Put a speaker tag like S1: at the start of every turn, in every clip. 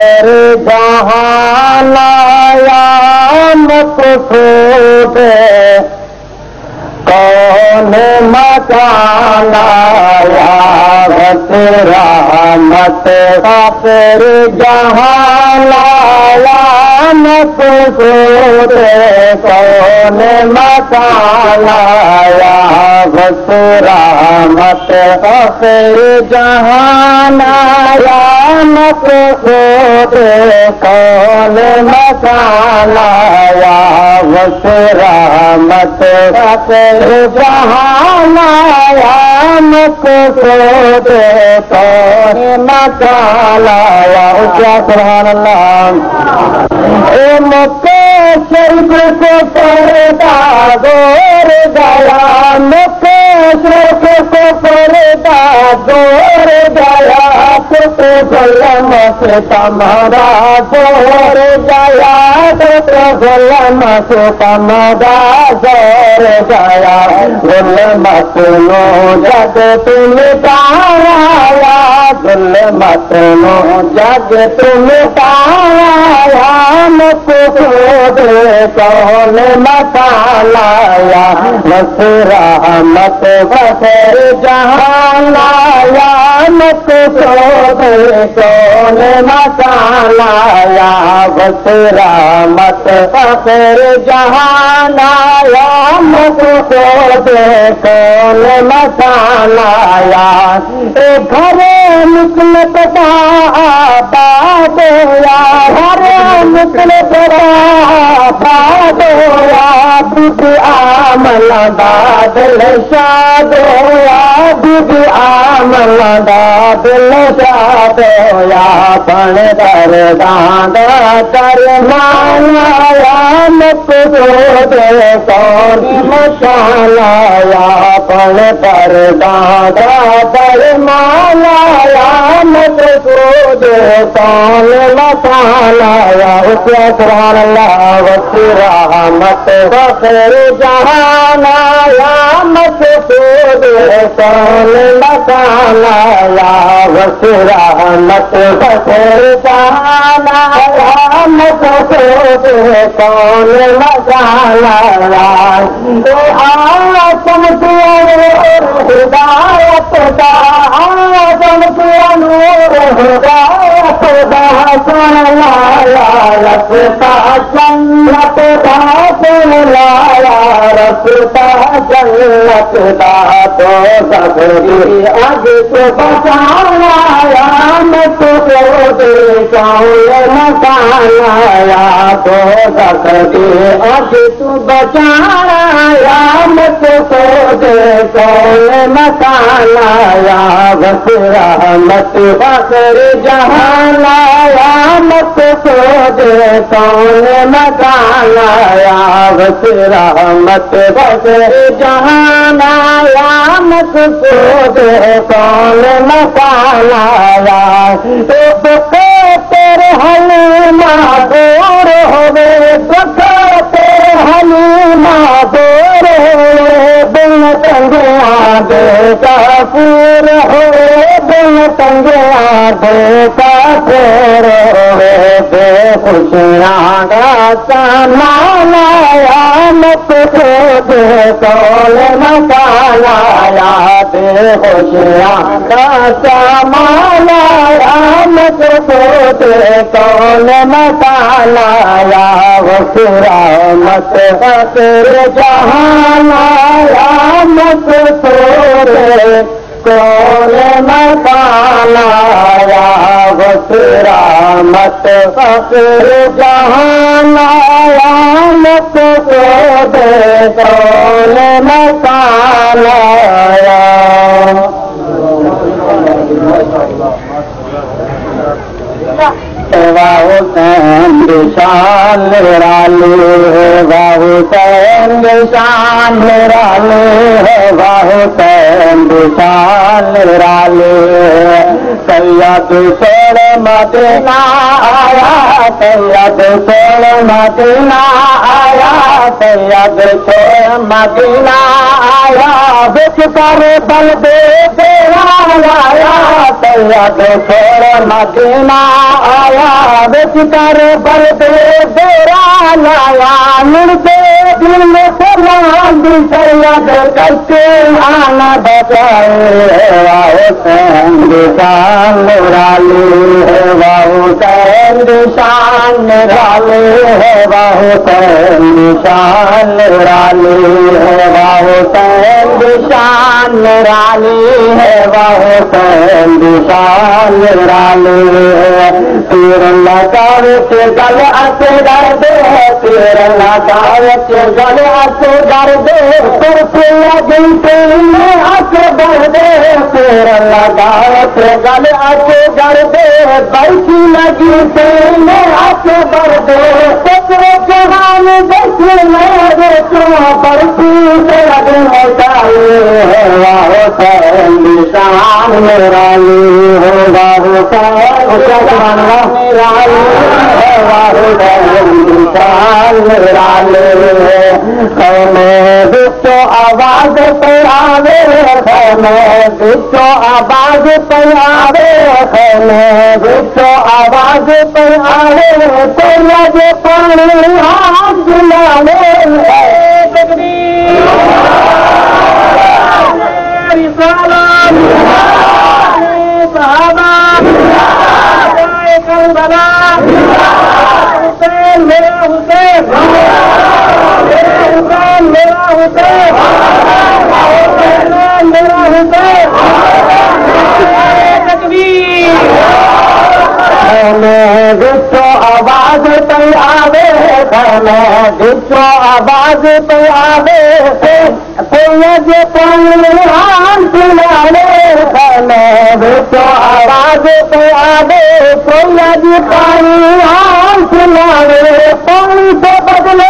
S1: जहान आया मक़सूद कौन मकान आया रहमत खातिर जहान आया मक़सूद कौन मकान आया रहमत खातिर जहान आया मक़सूद कौन मकान आया रहमत खातिर जहान आया मक़सूद कौन मकान आया। क्या सुभान अल्लाह। ए मक्के शरीफ को पर्दा गोर गया, मक्के शरीफ को पर्दा गोर गया, तो गुलाम से तुम्हारा जोर गया, तो गुलाम से तुम्हारा जोर गया, गुलामत नो जग तुम तारा, गुलामत नो जग तुम तारा, मक़सूद कौन मकान आया रहमत खातिर जहान आया मक़सूद कौन मकान आया रहमत खातिर जहान आया मक़सूद कौन मकान आया। घर मुसलत बादोया, घर मुसलत बादोया, बीबी आमला दिल शादोया, बीबी आमला दिल शादोया, पण दरदान दरमाया मक़सूद कौन मकान आया, पण दरदान दरमाया मक़सूद कौन मकान आया। सुभान अल्लाह। रहमत खातिर जहान आया मक़सूद कौन मकान आया, रहमत खातिर जहान आया मक़सूद कौन मकान आया। आसम की हिदायत का, आसम की नूर हिदायत का सुन लाया, रस्ता जन्नत का सुन लाया, रस्ता जन्नत का तो सबरी आगे तो बचाना आया मक़सूद कौन मकान आया, तो सबरी आगे तो बचाना आया मक़सूद कौन मकान आया, रहमत खातिर जहान आया मक़सूद कौन मकान आया, रहमत खातिर जहान आया मक़सूद कौन मकान आया। दुख तेरे हलीमा दूर होवे, दुख तेरे हलीमा दूर होवे, बिन तंगिया दे काफूर होवे, बिन तंगिया दे काफूर होवे, खुशियाँ का सामान आया मक़सूद कौन मकान आया, खुशियाँ का सामान आया मक़सूद कौन मकान आया, रहमत खातिर जहान आया मक़सूद कौन मकान आया, रहमत खातिर जहान आया मक़सूद कौन मकान आया। हुसैन शान निराली है, हुसैन शान निराली है, हुसैन शान निराली है, सैयद सोल मदीना आया, सैयद सोल मदीना आया, सैयद सोल मदीना आया, बिच कर बल दे तेरा आया, सैयद सोल मदीना आया, बिच कर बल दे तेरा आया, मुर्दे दिल में सलाम दी सैयद करके आना बचाए, हुसैन निशान निराली है, हुसैन निशान निराली है, हुसैन निशान निराली है, हुसैन निशान निराली है, हुसैन निशान निराली है। तीर लगाव के गल असे दर्द है, तीर लगाव के गल असे दर्द, पर लगी तेरे अकबर दे, तीर लगाव के गल असे दर्द, बैठी लगी तेरे अकबर दे, सतरे जहान देखने मेरे क्यों बरसी से लगने चाहिए, हुसैन निशान निराली है, हुसैन निराली है, हुसैन निशान निराली है। मैं बिचो आवाज पे आवे, मैं बिचो आवाज पे आवे, मैं बिचो आवाज पे आवे, तो लगे पानी हाथ दिलावे, हुसैन मेरा हुसैन, हुसैन मेरा हुसैन, हुसैन मेरा हुसैन, तकबीर। मैं जिसको आवाज पे आवे, मैं जिसको आवाज पे आवे, कोई जो हाथ सुनावे, मैं जिसको आवाज पे आवे, कोई जो हाथ सुनावे, पानी से बदले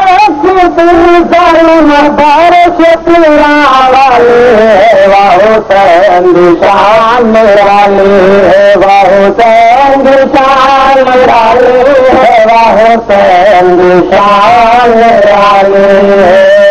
S1: बारिश पूरा वाले, हुसैन निशान निराली है, हुसैन निशान निराली है, हुसैन निशान निराली है।